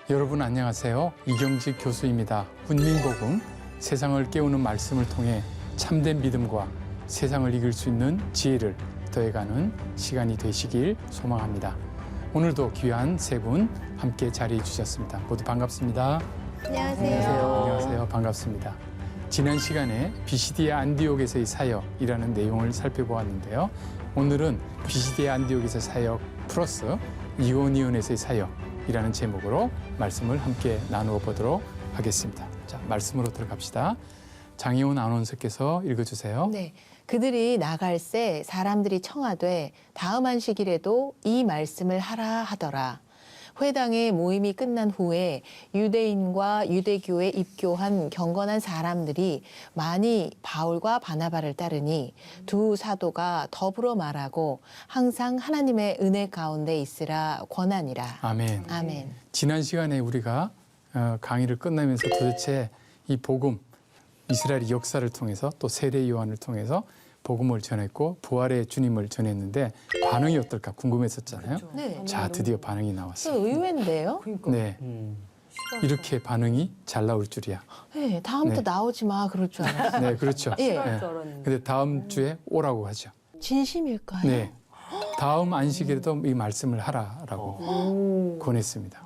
여러분 안녕하세요. 이경직 교수입니다. 훈민복음, 세상을 깨우는 말씀을 통해 참된 믿음과 세상을 이길 수 있는 지혜를 더해가는 시간이 되시길 소망합니다. 오늘도 귀한 세 분 함께 자리해 주셨습니다. 모두 반갑습니다. 안녕하세요. 안녕하세요. 반갑습니다. 지난 시간에 비시디아 안디옥에서의 사역이라는 내용을 살펴보았는데요. 오늘은 비시디아 안디옥에서의 사역 플러스 이고니온에서의 사역이라는 제목으로 말씀을 함께 나누어 보도록 하겠습니다. 자, 말씀으로 들어갑시다. 장희원 아나운서께서 읽어주세요. 네, 그들이 나갈새 사람들이 청하되 다음 안식일에도 이 말씀을 하라 하더라. 회당의 모임이 끝난 후에 유대인과 유대교에 입교한 경건한 사람들이 많이 바울과 바나바를 따르니 두 사도가 더불어 말하고 항상 하나님의 은혜 가운데 있으라 권하니라. 아멘. 아멘. 지난 시간에 우리가 강의를 끝내면서 도대체 이 복음, 이스라엘의 역사를 통해서 또 세례 요한을 통해서 복음을 전했고 부활의 주님을 전했는데 반응이 어떨까 궁금했었잖아요. 그렇죠. 네. 자, 드디어 반응이 좀 나왔어요. 의외인데요? 그러니까. 네, 이렇게 반응이 잘 나올 줄이야. 네, 다음부터 네. 나오지 마 그럴 줄 알았어요. 네, 그렇죠. 예. 네. 근데 다음 주에 오라고 하죠. 진심일까요? 네, 다음 안식일에도 이 말씀을 하라라고 권했습니다.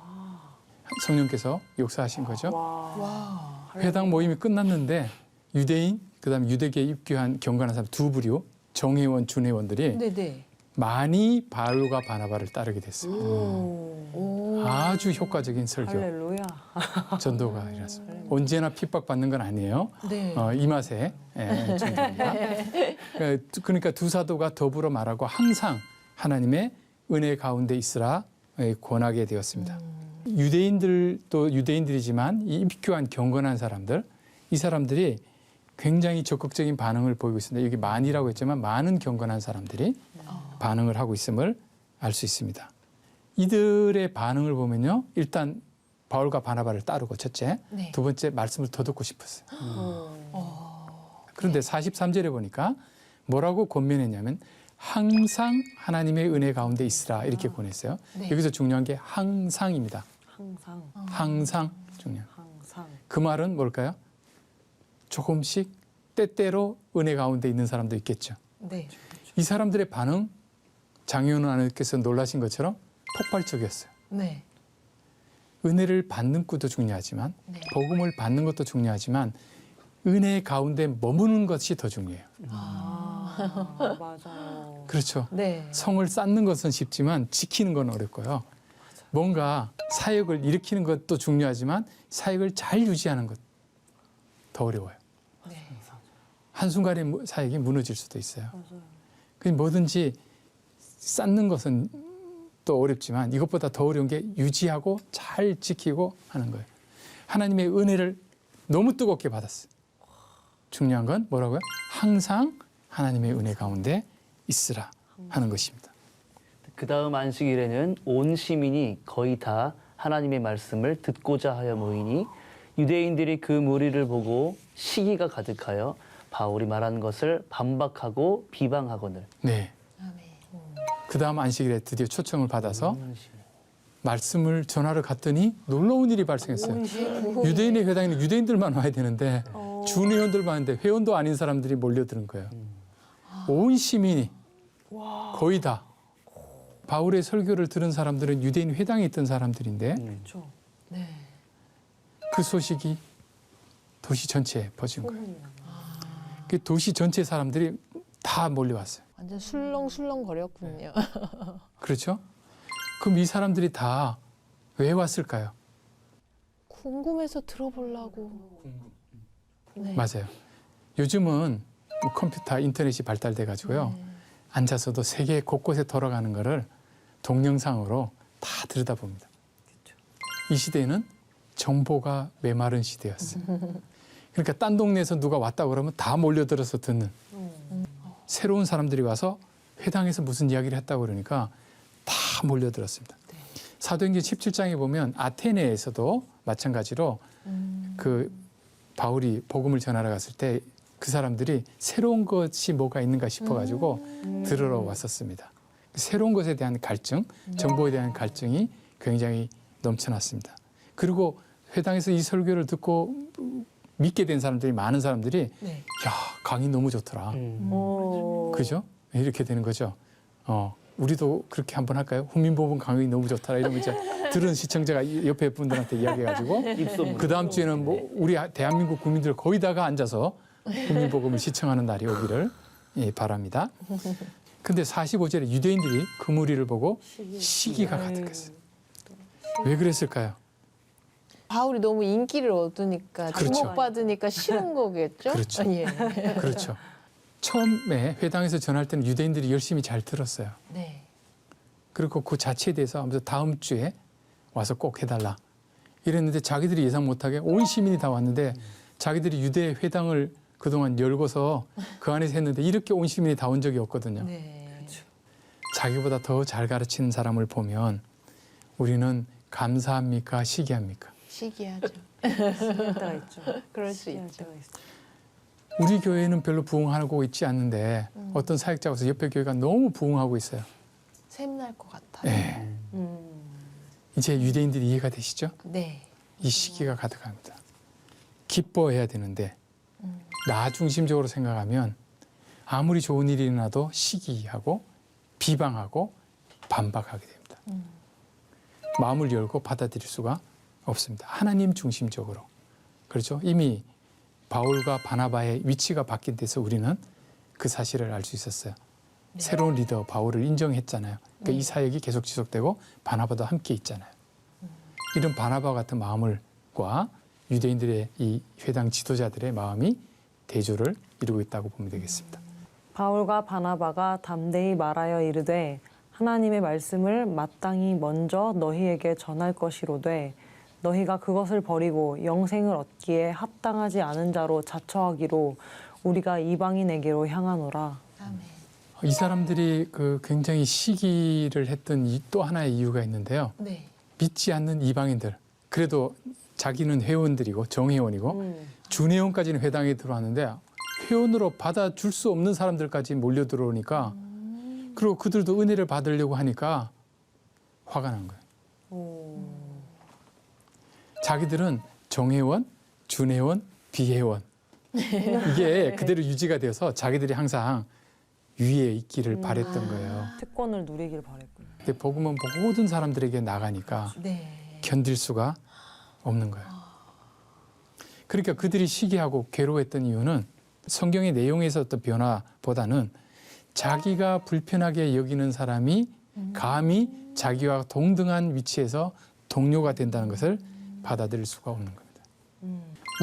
성령께서 역사하신 거죠. 와. 회당 모임이 끝났는데 유대인, 그다음에 유대교에 입교한 경건한 사람 두 부류, 정회원, 준회원들이 네네. 많이 바울과 바나바를 따르게 됐습니다. 오. 아주 효과적인 설교, 할렐루야. 전도가 일어났습니다. 언제나 핍박받는 건 아니에요. 네. 이 맛에 전도입니다. 그러니까 두 사도가 더불어 말하고 항상 하나님의 은혜 가운데 있으라 권하게 되었습니다. 유대인들도 유대인들이지만 이 입교한 경건한 사람들, 이 사람들이 굉장히 적극적인 반응을 보이고 있습니다. 여기 많이라고 했지만 많은 경건한 사람들이 반응을 하고 있음을 알 수 있습니다. 이들의 반응을 보면요. 일단 바울과 바나바를 따르고 첫째, 네. 두 번째 말씀을 더 듣고 싶었어요. 그런데 43절에 보니까 뭐라고 권면했냐면 항상 하나님의 은혜 가운데 있으라 이렇게 권했어요. 네. 여기서 중요한 게 항상입니다. 항상. 항상 중요해요. 항상. 그 말은 뭘까요? 조금씩 때때로 은혜 가운데 있는 사람도 있겠죠. 네. 이 사람들의 반응, 장희원 아나운서께서 놀라신 것처럼 폭발적이었어요. 네. 은혜를 받는 것도 중요하지만 네. 복음을 받는 것도 중요하지만 은혜 가운데 머무는 것이 더 중요해요. 맞아요. 그렇죠. 네. 성을 쌓는 것은 쉽지만 지키는 건 어렵고요. 뭔가 사역을 일으키는 것도 중요하지만 사역을 잘 유지하는 것 더 어려워요. 네. 한순간에 사역이 무너질 수도 있어요. 맞아요. 그래서 뭐든지 쌓는 것은 또 어렵지만 이것보다 더 어려운 게 유지하고 잘 지키고 하는 거예요. 하나님의 은혜를 너무 뜨겁게 받았어요. 중요한 건 뭐라고요? 항상 하나님의 은혜 가운데 있으라 하는 것입니다. 그 다음 안식일에는 온 시민이 거의 다 하나님의 말씀을 듣고자 하여 모이니 유대인들이 그 무리를 보고 시기가 가득하여 바울이 말한 것을 반박하고 비방하거늘. 네. 아멘. 그 다음 안식일에 드디어 초청을 받아서 말씀을 전하러 갔더니 놀라운 일이 발생했어요. 유대인의 회당에는 유대인들만 와야 되는데 준회원들만 왔는데 회원도 아닌 사람들이 몰려드는 거예요. 온 시민이 거의 다 바울의 설교를 들은 사람들은 유대인 회당에 있던 사람들인데 그렇죠. 네. 그 소식이 도시 전체에 퍼진 거예요. 그 도시 전체 사람들이 다 몰려왔어요. 완전 술렁술렁 거렸군요. 그렇죠? 그럼 이 사람들이 다 왜 왔을까요? 궁금해서 들어보려고. 네. 맞아요. 요즘은 뭐 컴퓨터, 인터넷이 발달돼 가지고요. 앉아서도 세계 곳곳에 돌아가는 거를 동영상으로 다 들여다봅니다. 이 시대에는 정보가 메마른 시대였어요. 그러니까 딴 동네에서 누가 왔다 그러면 다 몰려들어서 듣는. 새로운 사람들이 와서 회당에서 무슨 이야기를 했다고 그러니까 다 몰려들었습니다. 사도행전 17장에 보면 아테네에서도 마찬가지로 그 바울이 복음을 전하러 갔을 때 그 사람들이 새로운 것이 뭐가 있는가 싶어가지고 들으러 왔었습니다. 새로운 것에 대한 갈증, 정보에 대한 갈증이 굉장히 넘쳐났습니다. 그리고 회당에서 이 설교를 듣고 믿게 된 사람들이 많은 사람들이 네. 야 강의 너무 좋더라. 그죠? 이렇게 되는 거죠. 우리도 그렇게 한번 할까요? 후민보험 강의 너무 좋더라. 이러면 이제 들은 시청자가 옆에 분들한테 이야기해가지고 입소문. 그 다음 주에는 뭐 우리 대한민국 국민들 거의 다가 앉아서 후민복음을 시청하는 날이 오기를 바랍니다. 근데 45절에 유대인들이 그 무리를 보고 시기가 가득했어요. 왜 그랬을까요? 바울이 너무 인기를 얻으니까 그렇죠. 주목받으니까 싫은 거겠죠? 그렇죠. 예. 그렇죠. 처음에 회당에서 전할 때는 유대인들이 열심히 잘 들었어요. 네. 그리고 그 자체에 대해서 하면서 다음 주에 와서 꼭 해달라. 이랬는데 자기들이 예상 못하게 온 시민이 다 왔는데 자기들이 유대 회당을 그동안 열고서 그 안에서 했는데 이렇게 온 시민이 다 온 적이 없거든요. 네. 자기보다 더 잘 가르치는 사람을 보면 우리는 감사합니까? 시기합니까? 시기하죠. 시기할 때가 있죠. 그럴 수 시기할 있죠. 때가 있죠. 우리 교회는 별로 부흥하고 있지 않는데 어떤 사역자가 와서 옆에 교회가 너무 부흥하고 있어요. 샘날 것 같아요. 네. 음. 이제 유대인들이 이해가 되시죠? 네. 이 시기가 가득합니다. 기뻐해야 되는데 나 중심적으로 생각하면 아무리 좋은 일이 일어나도 시기하고 비방하고 반박하게 됩니다. 마음을 열고 받아들일 수가 없습니다. 하나님 중심적으로. 그렇죠? 이미 바울과 바나바의 위치가 바뀐 데서 우리는 그 사실을 알 수 있었어요. 새로운 리더 바울을 인정했잖아요. 그러니까 이 사역이 계속 지속되고 바나바도 함께 있잖아요. 이런 바나바 같은 마음을과 유대인들의 이 회당 지도자들의 마음이 대조를 이루고 있다고 보면 되겠습니다. 바울과 바나바가 담대히 말하여 이르되 하나님의 말씀을 마땅히 먼저 너희에게 전할 것이로되 너희가 그것을 버리고 영생을 얻기에 합당하지 않은 자로 자처하기로 우리가 이방인에게로 향하노라. 아멘. 이 사람들이 그 굉장히 시기를 했던 또 하나의 이유가 있는데요. 네. 믿지 않는 이방인들. 그래도 자기는 회원들이고 정회원이고 준회원까지는 회당에 들어왔는데 회원으로 받아줄 수 없는 사람들까지 몰려 들어오니까 그리고 그들도 은혜를 받으려고 하니까 화가 난 거예요. 자기들은 정회원, 준회원, 비회원 이게 그대로 유지가 되어서 자기들이 항상 위에 있기를 바랬던 거예요. 특권을 누리길 바랬군요. 근데 복음은 모든 사람들에게 나가니까 네. 견딜 수가 없는 거예요. 그러니까 그들이 시기하고 괴로워했던 이유는 성경의 내용에서 어떤 변화보다는 자기가 불편하게 여기는 사람이 감히 자기와 동등한 위치에서 동료가 된다는 것을 받아들일 수가 없는 겁니다.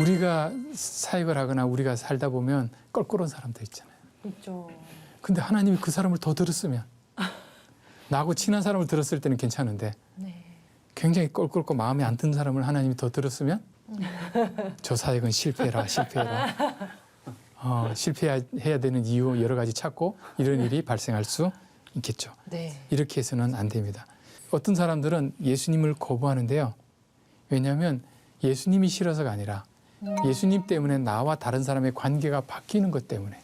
우리가 사역을 하거나 우리가 살다 보면 껄끄러운 사람들 있잖아요. 있죠. 근데 하나님이 그 사람을 더 들었으면 나하고 친한 사람을 들었을 때는 괜찮은데 네. 굉장히 껄끄럽고 마음에 안 든 사람을 하나님이 더 들었으면 저 사역은 실패해라. 실패해야 되는 이유 여러 가지 찾고 이런 일이 발생할 수 있겠죠. 네. 이렇게 해서는 안 됩니다. 어떤 사람들은 예수님을 거부하는데요. 왜냐하면 예수님이 싫어서가 아니라 예수님 때문에 나와 다른 사람의 관계가 바뀌는 것 때문에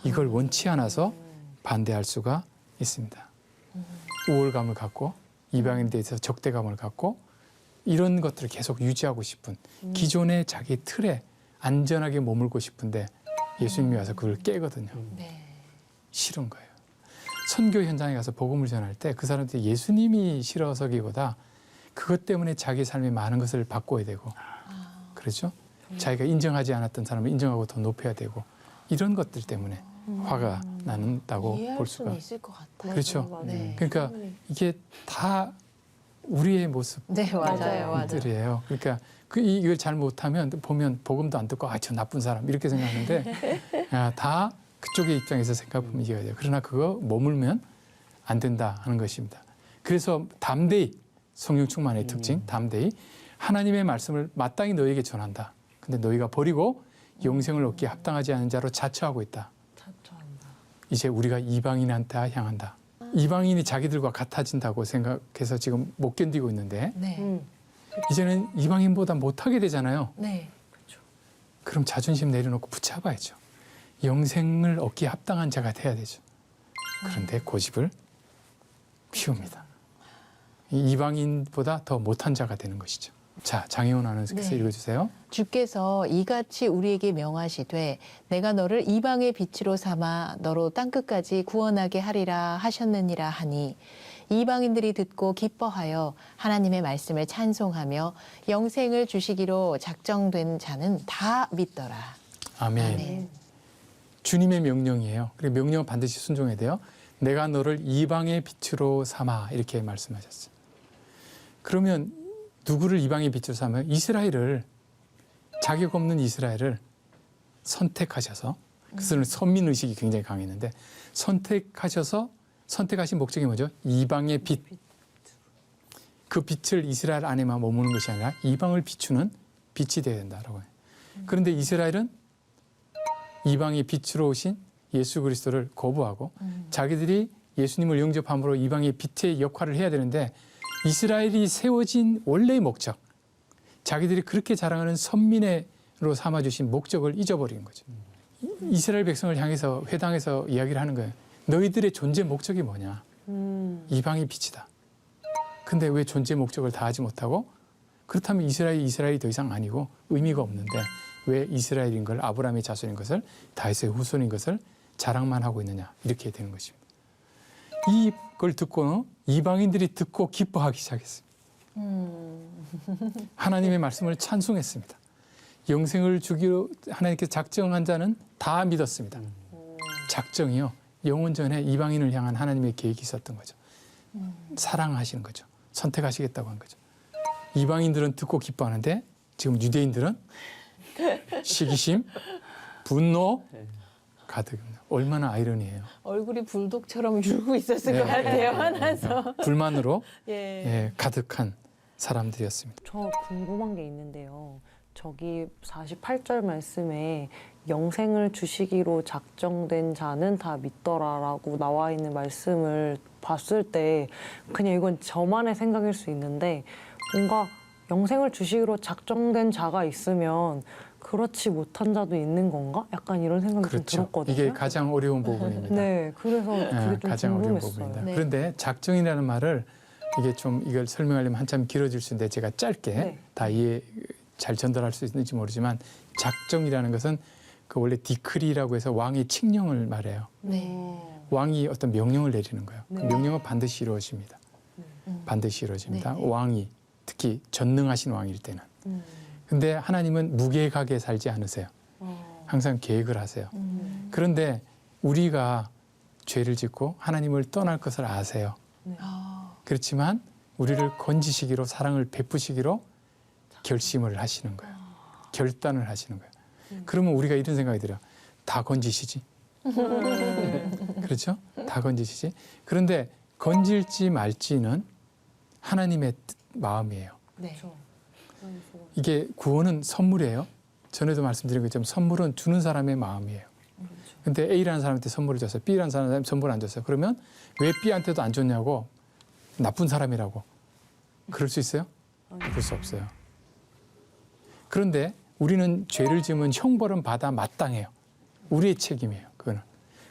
이걸 원치 않아서 반대할 수가 있습니다. 우월감을 갖고 이방인에 대해서 적대감을 갖고 이런 것들을 계속 유지하고 싶은 기존의 자기 틀에 안전하게 머물고 싶은데 예수님이 와서 그걸 깨거든요. 네. 싫은 거예요. 선교 현장에 가서 복음을 전할 때 그 사람들이 예수님이 싫어서기보다 그것 때문에 자기 삶에 많은 것을 바꿔야 되고 그렇죠? 자기가 인정하지 않았던 사람을 인정하고 더 높여야 되고 이런 것들 때문에 화가 난다고 이해할 볼 수는 수가. 있을 것 같아요. 그렇죠. 네. 그러니까 이게 다 우리의 모습들이에요. 네, 맞아요. 그러니까 이걸 잘 못하면 보면 복음도 안 듣고 저 나쁜 사람 이렇게 생각하는데 다 그쪽의 입장에서 생각하면 이해가 돼요. 그러나 그거 머물면 안 된다 하는 것입니다. 그래서 담대히 성령 충만의 특징 담대히 하나님의 말씀을 마땅히 너희에게 전한다. 근데 너희가 버리고 영생을 얻기에 합당하지 않은 자로 자처하고 있다. 자처한다. 이제 우리가 이방인한테 향한다. 이방인이 자기들과 같아진다고 생각해서 지금 못 견디고 있는데 네. 이제는 이방인보다 못하게 되잖아요. 네. 그럼 자존심 내려놓고 붙잡아야죠. 영생을 얻기에 합당한 자가 돼야 되죠. 그런데 고집을 피웁니다. 이방인보다 더 못한 자가 되는 것이죠. 자, 장혜원 아나운서께서 네. 읽어주세요. 주께서 이같이 우리에게 명하시되 내가 너를 이방의 빛으로 삼아 너로 땅끝까지 구원하게 하리라 하셨느니라 하니 이방인들이 듣고 기뻐하여 하나님의 말씀을 찬송하며 영생을 주시기로 작정된 자는 다 믿더라. 아멘. 아멘. 주님의 명령이에요. 그리고 명령은 반드시 순종해야 돼요. 내가 너를 이방의 빛으로 삼아 이렇게 말씀하셨어요. 그러면 누구를 이방의 빛으로 삼아요? 이스라엘을, 자격 없는 이스라엘을 선택하셔서, 그것은 선민의식이 굉장히 강했는데 선택하신 목적이 뭐죠? 이방의 빛. 그 빛을 이스라엘 안에만 머무는 것이 아니라 이방을 비추는 빛이 되어야 된다라고 해요. 그런데 이스라엘은 이방의 빛으로 오신 예수 그리스도를 거부하고 자기들이 예수님을 영접함으로 이방의 빛의 역할을 해야 되는데 이스라엘이 세워진 원래의 목적, 자기들이 그렇게 자랑하는 선민으로 삼아주신 목적을 잊어버린 거죠. 이스라엘 백성을 향해서 회당에서 이야기를 하는 거예요. 너희들의 존재 목적이 뭐냐? 이방의 빛이다. 근데 왜 존재 목적을 다하지 못하고 그렇다면 이스라엘이 더 이상 아니고 의미가 없는데 왜 이스라엘인 걸, 아브라함의 자손인 것을, 다윗의 후손인 것을 자랑만 하고 있느냐, 이렇게 되는 것입니다. 이걸 듣고 이방인들이 듣고 기뻐하기 시작했습니다. 하나님의 말씀을 찬송했습니다. 영생을 주기로 하나님께서 작정한 자는 다 믿었습니다. 작정이요, 영원 전에 이방인을 향한 하나님의 계획이 있었던 거죠. 사랑하시는 거죠. 선택하시겠다고 한 거죠. 이방인들은 듣고 기뻐하는데 지금 유대인들은 시기심, 분노 가득입니다. 얼마나 아이러니해요. 얼굴이 불독처럼 울고 있었을 네. 것 같아요. 화나서. 불만으로 예. 가득한 사람들이었습니다. 저 궁금한 게 있는데요. 저기 48절 말씀에 영생을 주시기로 작정된 자는 다 믿더라라고 나와 있는 말씀을 봤을 때 그냥 이건 저만의 생각일 수 있는데 뭔가 영생을 주시기로 작정된 자가 있으면 그렇지 못한 자도 있는 건가? 약간 이런 생각이 좀 그렇죠. 들었거든요. 이게 가장 어려운 부분입니다. 네, 그래서 그게 좀 가장 어려운 궁금했어요. 부분입니다. 네. 그런데 작정이라는 말을 이걸 설명하려면 한참 길어질 수 있는데 제가 짧게 네. 다 이해 잘 전달할 수 있는지 모르지만 작정이라는 것은 그 원래 디크리라고 해서 왕의 칙령을 말해요. 네. 왕이 어떤 명령을 내리는 거예요. 그 네. 명령은 반드시 이루어집니다. 반드시 이루어집니다. 네, 네. 왕이, 특히 전능하신 왕일 때는. 근데 하나님은 무계획하게 살지 않으세요. 항상 계획을 하세요. 그런데 우리가 죄를 짓고 하나님을 떠날 것을 아세요. 아, 그렇지만 우리를 건지시기로, 사랑을 베푸시기로 결심을 하시는 거예요. 결단을 하시는 거예요. 그러면 우리가 이런 생각이 들어요. 다 건지시지. 그렇죠? 다 건지시지. 그런데 건질지 말지는 하나님의 마음이에요. 네. 이게 구원은 선물이에요. 전에도 말씀드린 것처럼 선물은 주는 사람의 마음이에요. 근데 A라는 사람한테 선물을 줬어요. B라는 사람한테 선물을 안 줬어요. 그러면 왜 B한테도 안 줬냐고, 나쁜 사람이라고. 그럴 수 있어요? 그럴 수 없어요. 그런데 우리는 죄를 지으면 형벌은 받아 마땅해요. 우리의 책임이에요. 그거는.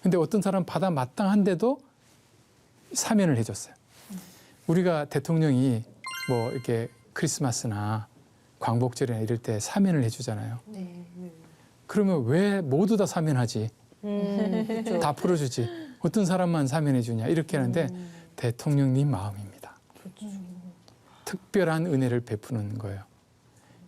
근데 어떤 사람은 받아 마땅한데도 사면을 해줬어요. 우리가 대통령이 뭐 이렇게 크리스마스나 광복절이나 이럴 때 사면을 해주잖아요. 네. 그러면 왜 모두 다 사면하지? 그렇죠. 다 풀어주지. 어떤 사람만 사면해주냐 이렇게 하는데 대통령님 마음입니다. 특별한 은혜를 베푸는 거예요.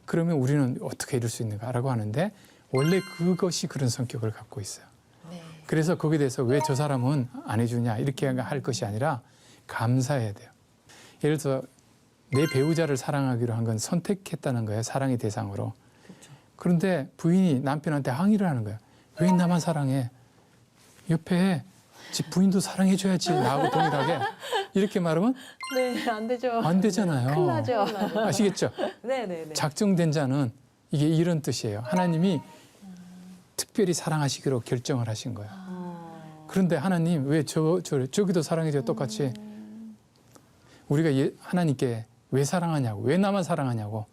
그러면 우리는 어떻게 이룰 수 있는가라고 하는데 원래 그것이 그런 성격을 갖고 있어요. 네. 그래서 거기에 대해서 왜 저 사람은 안 해주냐 이렇게 할 것이 아니라 감사해야 돼요. 예를 들어서 내 배우자를 사랑하기로 한 건 선택했다는 거예요. 사랑의 대상으로. 그런데 부인이 남편한테 항의를 하는 거예요. 왜 나만 사랑해? 옆에 집 부인도 사랑해줘야지. 나하고 동일하게. 이렇게 말하면 네, 안 되죠. 안 되잖아요. 큰일 나죠. 아시겠죠? 네네네. 작정된 자는 이게 이런 뜻이에요. 하나님이 특별히 사랑하시기로 결정을 하신 거예요. 그런데 하나님 왜 저기도 사랑해줘요 똑같이. 우리가 하나님께 왜 사랑하냐고, 왜 나만 사랑하냐고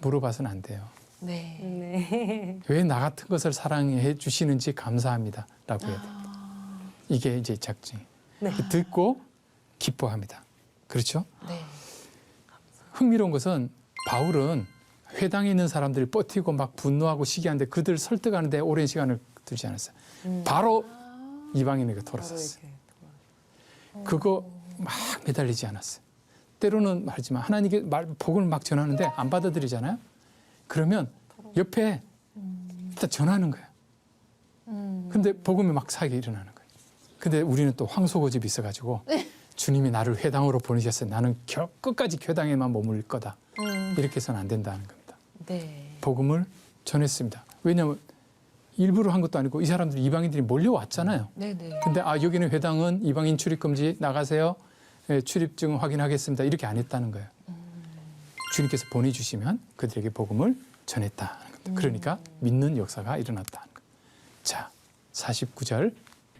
물어봐서는 안 돼요. 네. 네. 왜 나 같은 것을 사랑해 주시는지 감사합니다. 라고 해야 돼요. 이게 이제 작정. 네. 듣고 기뻐합니다. 그렇죠? 네. 흥미로운 것은 바울은 회당에 있는 사람들이 버티고 막 분노하고 시기하는데 그들 설득하는데 오랜 시간을 들지 않았어요. 바로 이방인에게 돌아섰어요. 그거 막 매달리지 않았어요. 때로는 말하지만 하나님께 복음을 막 전하는데 안 받아들이잖아요. 그러면 옆에 일단 전하는 거예요. 근데 복음이 막 사게 일어나는 거예요. 근데 우리는 또 황소고집이 있어가지고 주님이 나를 회당으로 보내셨어요. 나는 끝까지 회당에만 머물 거다. 이렇게 해서는 안 된다는 겁니다. 네. 복음을 전했습니다. 왜냐하면 일부러 한 것도 아니고 이 사람들이 이방인들이 몰려왔잖아요. 네네. 근데 여기는 회당은 이방인 출입 금지 나가세요. 예, 출입증 확인하겠습니다. 이렇게 안 했다는 거예요. 주님께서 보내주시면 그들에게 복음을 전했다는 겁니다. 그러니까 믿는 역사가 일어났다는 거예요. 자, 49절.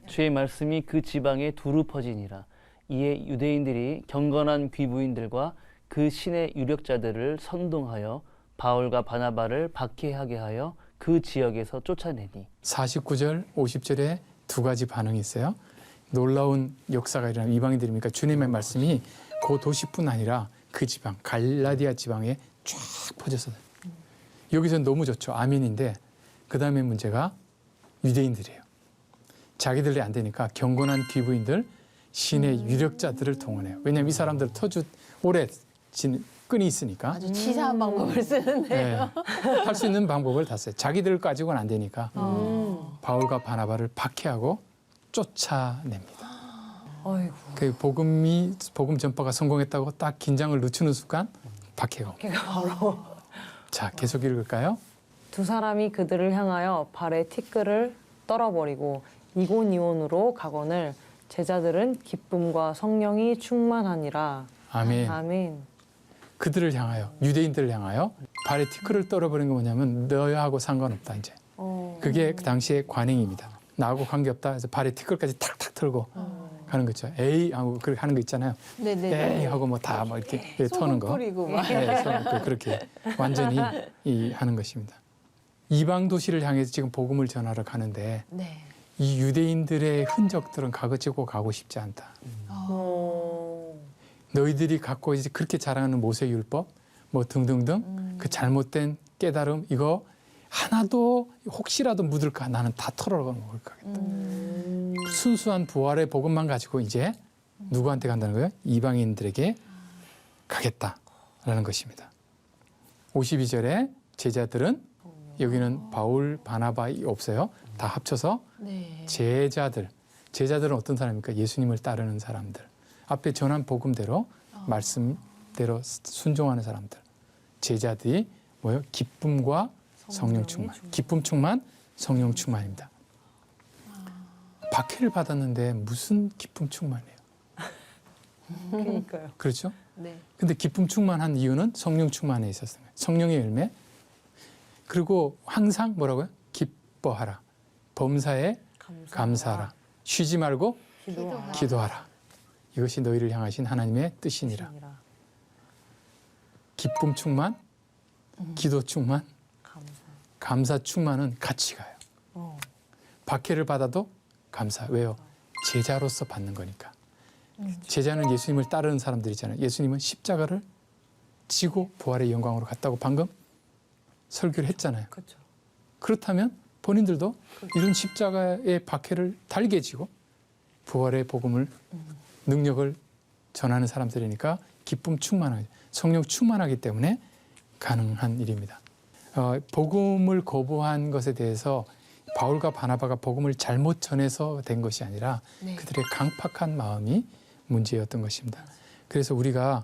주의 말씀이 그 지방에 두루 퍼지니라. 이에 유대인들이 경건한 귀부인들과 그 신의 유력자들을 선동하여 바울과 바나바를 박해하게 하여 그 지역에서 쫓아내니. 49절, 50절에 두 가지 반응이 있어요. 놀라운 역사가 일어나는 이방인들이니까 주님의 말씀이 그 도시뿐 아니라 그 지방, 갈라디아 지방에 쫙 퍼져서 여기서는 너무 좋죠. 아멘인데 그 다음에 문제가 유대인들이에요. 자기들이 안 되니까 경건한 귀부인들, 신의 유력자들을 동원해요. 왜냐하면 이 사람들 오래 진 끈이 있으니까 아주 치사한 방법을 쓰는데요. 할 수 있는 방법을 다 써요. 자기들 가지고는 안 되니까 바울과 바나바를 박해하고 쫓아냅니다. 아이고. 그 복음 전파가 성공했다고 딱 긴장을 늦추는 순간 박해고. 걔가 바로 자, 계속 읽을까요? 두 사람이 그들을 향하여 발에 티끌을 떨어버리고 이곤이온으로 가거늘 제자들은 기쁨과 성령이 충만하니라. 아멘. 아멘. 그들을 향하여, 유대인들을 향하여 발에 티끌을 떨어버린 건 뭐냐면 너희하고 상관없다 이제. 그게 그 당시의 관행입니다. 나하고 관계없다 해서 발에 티끌까지 탁탁 털고 가는 거죠. 에이 하고 그렇게 하는 거 있잖아요. 네네. 에이 하고 뭐 다 뭐 이렇게 터는 거. 뿌리고 막. 네, 그렇게 완전히 하는 것입니다. 이방 도시를 향해서 지금 복음을 전하러 가는데 네. 이 유대인들의 흔적들은 가지고 가고 싶지 않다. 너희들이 갖고 이제 그렇게 자랑하는 모세율법 뭐 등등등 그 잘못된 깨달음 이거 하나도 혹시라도 묻을까 나는 다 털어가 먹을 거겠다. 순수한 부활의 복음만 가지고 이제 누구한테 간다는 거예요? 이방인들에게 가겠다라는 것입니다. 52절에 제자들은 여기는 바울, 바나바 없어요. 다 합쳐서 네. 제자들은 어떤 사람입니까? 예수님을 따르는 사람들. 앞에 전한 복음대로 말씀대로 순종하는 사람들. 제자들이 뭐예요? 기쁨과 성령 충만. 기쁨 충만, 성령 충만입니다. 박해를 받았는데 무슨 기쁨 충만이에요? 그러니까요. 그렇죠? 네. 근데 기쁨 충만한 이유는 성령 충만에 있었어요. 성령의 열매. 그리고 항상 뭐라고요? 기뻐하라. 범사에 감사하라. 쉬지 말고 기도하라. 이것이 너희를 향하신 하나님의 뜻이니라. 기쁨 충만, 기도 충만, 감사 충만은 같이 가요. 박해를 받아도 감사. 왜요? 제자로서 받는 거니까. 제자는 예수님을 따르는 사람들이잖아요. 예수님은 십자가를 지고 부활의 영광으로 갔다고 방금 설교를 했잖아요. 그렇죠. 그렇다면 본인들도 이런 십자가의 박해를 달게 지고 부활의 복음을 능력을 전하는 사람들이니까 기쁨 충만하게 성령 충만하기 때문에 가능한 일입니다. 복음을 거부한 것에 대해서 바울과 바나바가 복음을 잘못 전해서 된 것이 아니라 네. 그들의 강팍한 마음이 문제였던 것입니다. 그래서 우리가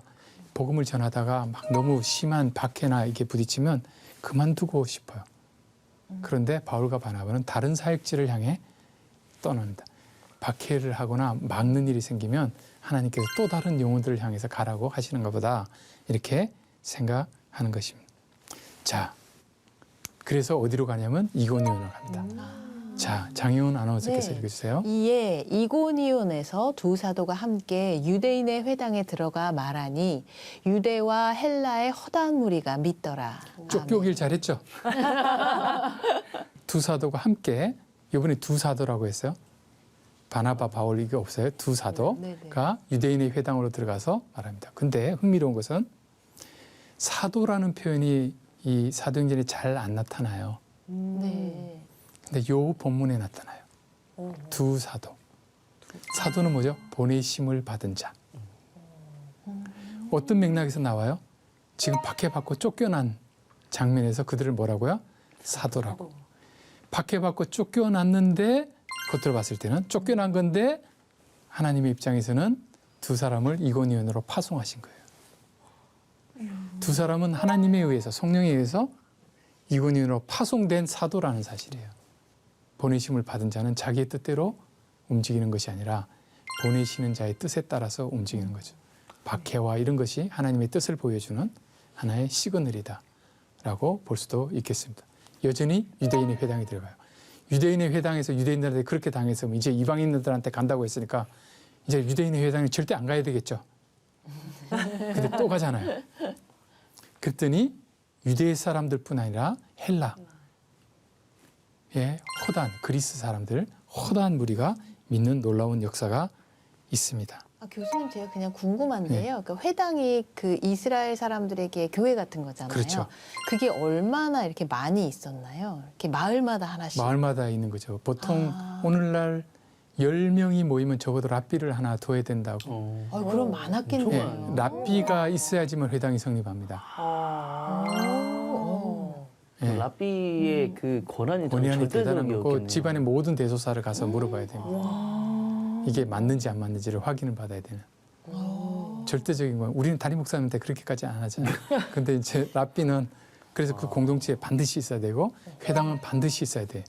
복음을 전하다가 막 너무 심한 박해나 이게 부딪히면 그만두고 싶어요. 그런데 바울과 바나바는 다른 사역지를 향해 떠납니다. 박해를 하거나 막는 일이 생기면 하나님께서 또 다른 영혼들을 향해서 가라고 하시는 것보다 이렇게 생각하는 것입니다. 자, 그래서 어디로 가냐면 이고니온으로 갑니다. 자, 장희훈 아나운서께서 네. 읽어주세요. 이에 이고니온에서 두 사도가 함께 유대인의 회당에 들어가 말하니 유대와 헬라의 허다한 무리가 믿더라. 쫓기 오길 잘했죠? 두 사도가 함께, 이번에 두 사도라고 했어요. 바나바, 바울 이게 없어요. 두 사도가 유대인의 회당으로 들어가서 말합니다. 근데 흥미로운 것은 사도라는 표현이 이 사도행전에 잘 안 나타나요. 네. 근데 요 본문에 나타나요. 두 사도. 사도는 뭐죠? 보내심을 받은 자. 어떤 맥락에서 나와요? 지금 박해받고 쫓겨난 장면에서 그들을 뭐라고요? 사도라고. 박해받고 쫓겨났는데 겉으로 봤을 때는 쫓겨난 건데 하나님의 입장에서는 두 사람을 이고니온으로 파송하신 거예요. 두 사람은 하나님에 의해서 성령에 의해서 이고니온으로 파송된 사도라는 사실이에요. 보내심을 받은 자는 자기의 뜻대로 움직이는 것이 아니라 보내시는 자의 뜻에 따라서 움직이는 거죠. 박해와 이런 것이 하나님의 뜻을 보여주는 하나의 시그널이다라고 볼 수도 있겠습니다. 여전히 유대인의 회당에 들어가요. 유대인의 회당에서 유대인들한테 그렇게 당해서 이제 이방인들한테 간다고 했으니까 이제 유대인의 회당에 절대 안 가야 되겠죠. 근데 또 가잖아요. 그랬더니 유대 사람들뿐 아니라 헬라의 허다한 그리스 사람들, 허다한 무리가 믿는 놀라운 역사가 있습니다. 교수님 제가 그냥 궁금한데요. 그 회당이 그 이스라엘 사람들에게 교회 같은 거잖아요. 그렇죠. 그게 얼마나 이렇게 많이 있었나요? 이렇게 마을마다 하나씩. 마을마다 있는 거죠. 보통 오늘날 10명이 모이면 적어도 랍비를 하나 둬야 된다고. 그럼 많았겠네요. 예, 랍비가 있어야지만 회당이 성립합니다. 예, 랍비의 그 권한이 본의안이 대단한 절대적인 거고 거겠네요. 집안의 모든 대소사를 가서 물어봐야 됩니다. 이게 맞는지 안 맞는지를 확인을 받아야 되는. 절대적인 건 우리는 담임 목사님한테 그렇게까지 안 하잖아요. 근데 이제 랍비는 그래서 그 공동체에 반드시 있어야 되고 회당은 반드시 있어야 돼.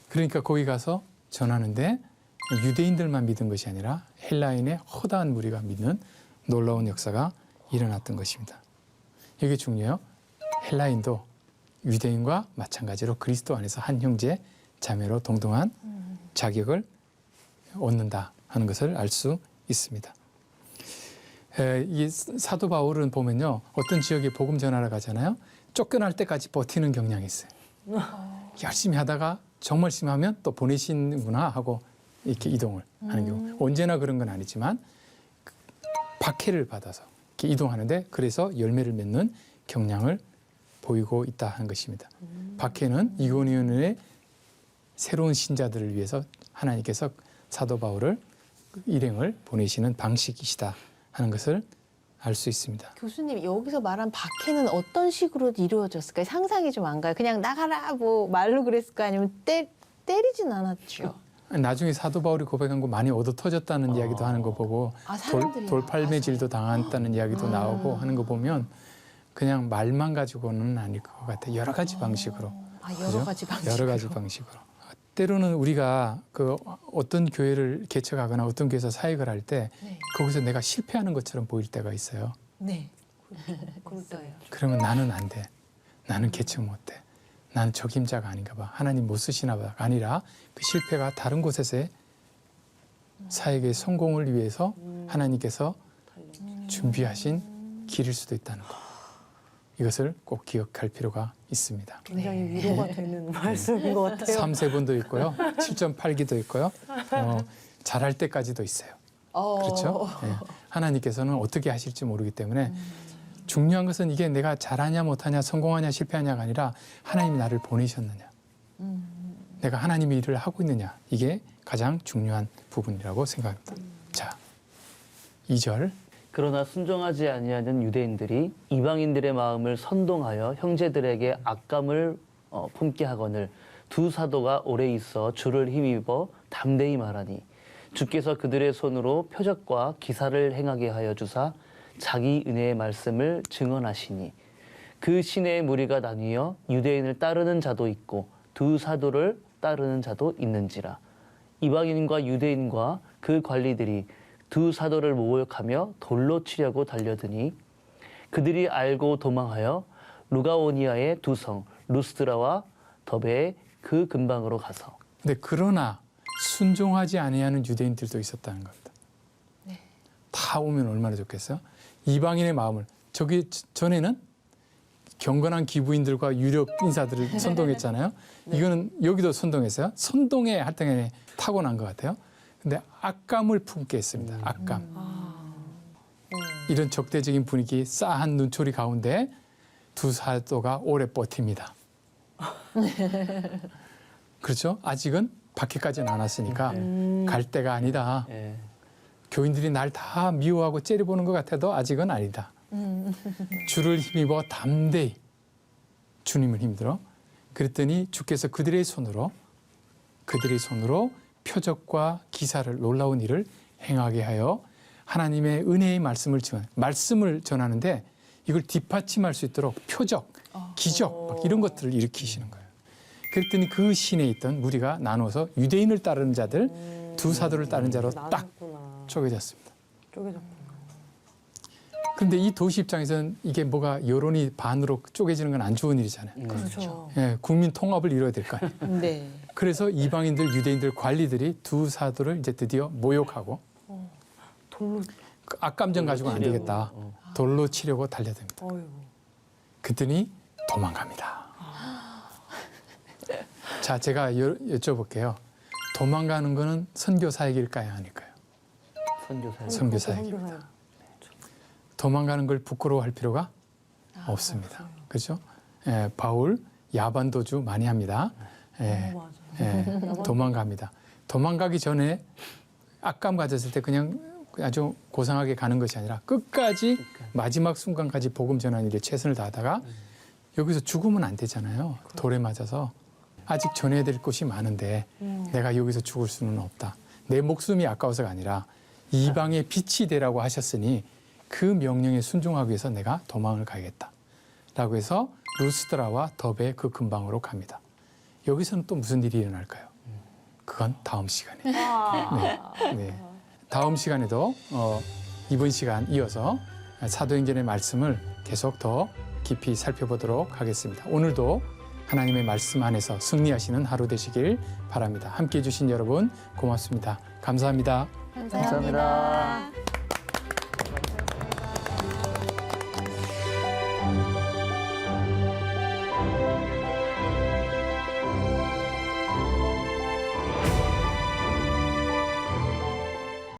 그러니까 거기 가서 전하는데 유대인들만 믿은 것이 아니라 헬라인의 허다한 무리가 믿는 놀라운 역사가 일어났던 것입니다. 이게 중요해요. 헬라인도 유대인과 마찬가지로 그리스도 안에서 한 형제 자매로 동등한 자격을 얻는다 하는 것을 알 수 있습니다. 이 사도 바울은 보면요. 어떤 지역에 복음 전하러 가잖아요. 쫓겨날 때까지 버티는 경향이 있어요. 열심히 하다가 정말 심하면 또 보내시는구나 하고 이렇게 이동을 하는 경우. 언제나 그런 건 아니지만 박해를 받아서 이렇게 이동하는데 그래서 열매를 맺는 경향을 보이고 있다 하는 것입니다. 박해는 이고니온의 새로운 신자들을 위해서 하나님께서 사도 바울을 일행을 보내시는 방식이시다 하는 것을 알 수 있습니다. 교수님 여기서 말한 박해는 어떤 식으로 이루어졌을까요? 상상이 좀 안 가요. 그냥 나가라 뭐 말로 그랬을까 아니면 때리진 않았죠. 나중에 사도 바울이 고백한 거 많이 얻어 터졌다는 이야기도 하는 거 보고 사람들이 돌팔매질도 당했다는 이야기도 나오고 하는 거 보면 그냥 말만 가지고는 아닐 것 같아요. 여러 가지 방식으로. 여러 그죠? 가지 방식으로. 여러 가지 방식으로. 때로는 우리가 그 어떤 교회를 개척하거나 어떤 교회에서 사역을 할 때 네. 거기서 내가 실패하는 것처럼 보일 때가 있어요. 네. 그럴까요? 그러면 나는 안 돼. 나는 개척 못 해. 나는 적임자가 아닌가 봐. 하나님 못 쓰시나 봐. 아니라 그 실패가 다른 곳에서의 사역의 성공을 위해서 하나님께서 준비하신 길일 수도 있다는 거. 이것을 꼭 기억할 필요가 있습니다. 굉장히 위로가 되는 말씀인 것 같아요. 3세번도 있고요. 7.8기도 있고요. 잘할 때까지도 있어요. 그렇죠? 네. 하나님께서는 어떻게 하실지 모르기 때문에 중요한 것은 이게 내가 잘하냐 못하냐 성공하냐 실패하냐가 아니라 하나님이 나를 보내셨느냐. 내가 하나님의 일을 하고 있느냐. 이게 가장 중요한 부분이라고 생각합니다. 자, 2절. 그러나 순종하지 아니하는 유대인들이 이방인들의 마음을 선동하여 형제들에게 악감을 품게 하거늘 두 사도가 오래 있어 주를 힘입어 담대히 말하니 주께서 그들의 손으로 표적과 기사를 행하게 하여 주사 자기 은혜의 말씀을 증언하시니 그 시내의 무리가 나뉘어 유대인을 따르는 자도 있고 두 사도를 따르는 자도 있는지라 이방인과 유대인과 그 관리들이 두 사도를 모욕하며 돌로 치려고 달려드니 그들이 알고 도망하여 루가오니아의 두 성 루스드라와 더베의 그 근방으로 가서 근데 그러나 순종하지 아니하는 유대인들도 있었다는 겁니다. 네. 다 오면 얼마나 좋겠어요? 이방인의 마음을 저기 전에는 경건한 기부인들과 유력 인사들을 선동했잖아요. 이거는 여기도 선동했어요. 선동의 활동에 타고난 것 같아요. 근데 악감을 품게 했습니다. 악감. 이런 적대적인 분위기, 싸한 눈초리 가운데 두 사도가 오래 버팁니다. 그렇죠? 아직은 밖에까지는 안 왔으니까 갈 때가 아니다. 예. 교인들이 날 다 미워하고 째려보는 것 같아도 아직은 아니다. 주를 힘입어 담대히 주님을 힘들어. 그랬더니 주께서 그들의 손으로 표적과 기사를 놀라운 일을 행하게 하여 하나님의 은혜의 말씀을 전하는데 이걸 뒷받침할 수 있도록 표적, 기적 막 이런 것들을 일으키시는 거예요. 그랬더니 그 시내에 있던 무리가 나눠서 유대인을 따르는 자들, 두 사도를 따르는 자로 딱 나눴구나. 쪼개졌습니다. 쪼개졌구나. 그런데 이 도시 입장에서는 이게 뭐가 여론이 반으로 쪼개지는 건 안 좋은 일이잖아요. 그렇죠. 예, 국민 통합을 이뤄야 될 거 아니에요. 네. 그래서 이방인들, 유대인들 관리들이 두 사도를 이제 드디어 모욕하고 돌로. 그 악감정 가지고는 안 되겠다. 돌로 치려고 달려듭니다. 어이구. 그랬더니 도망갑니다. 자, 제가 여쭤볼게요. 도망가는 거는 선교사역일까요? 아닐까요? 선교사역. 선교사역입니다. 도망가는 걸 부끄러워할 필요가 없습니다. 그렇죠? 예, 바울 야반도주 많이 합니다. 예, 맞아. 예, 도망갑니다. 도망가기 전에 악감 가졌을 때 그냥 아주 고상하게 가는 것이 아니라 끝까지 마지막 순간까지 복음 전하는 일에 최선을 다하다가 여기서 죽으면 안 되잖아요. 돌에 맞아서 아직 전해야 될 것이 많은데 내가 여기서 죽을 수는 없다. 내 목숨이 아까워서가 아니라 이방의 빛이 되라고 하셨으니 그 명령에 순종하기 위해서 내가 도망을 가야겠다. 라고 해서 루스드라와 더베 그 근방으로 갑니다. 여기서는 또 무슨 일이 일어날까요? 그건 다음 시간에. 네, 네. 다음 시간에도 이번 시간 이어서 사도행전의 말씀을 계속 더 깊이 살펴보도록 하겠습니다. 오늘도 하나님의 말씀 안에서 승리하시는 하루 되시길 바랍니다. 함께해 주신 여러분 고맙습니다. 감사합니다. 감사합니다.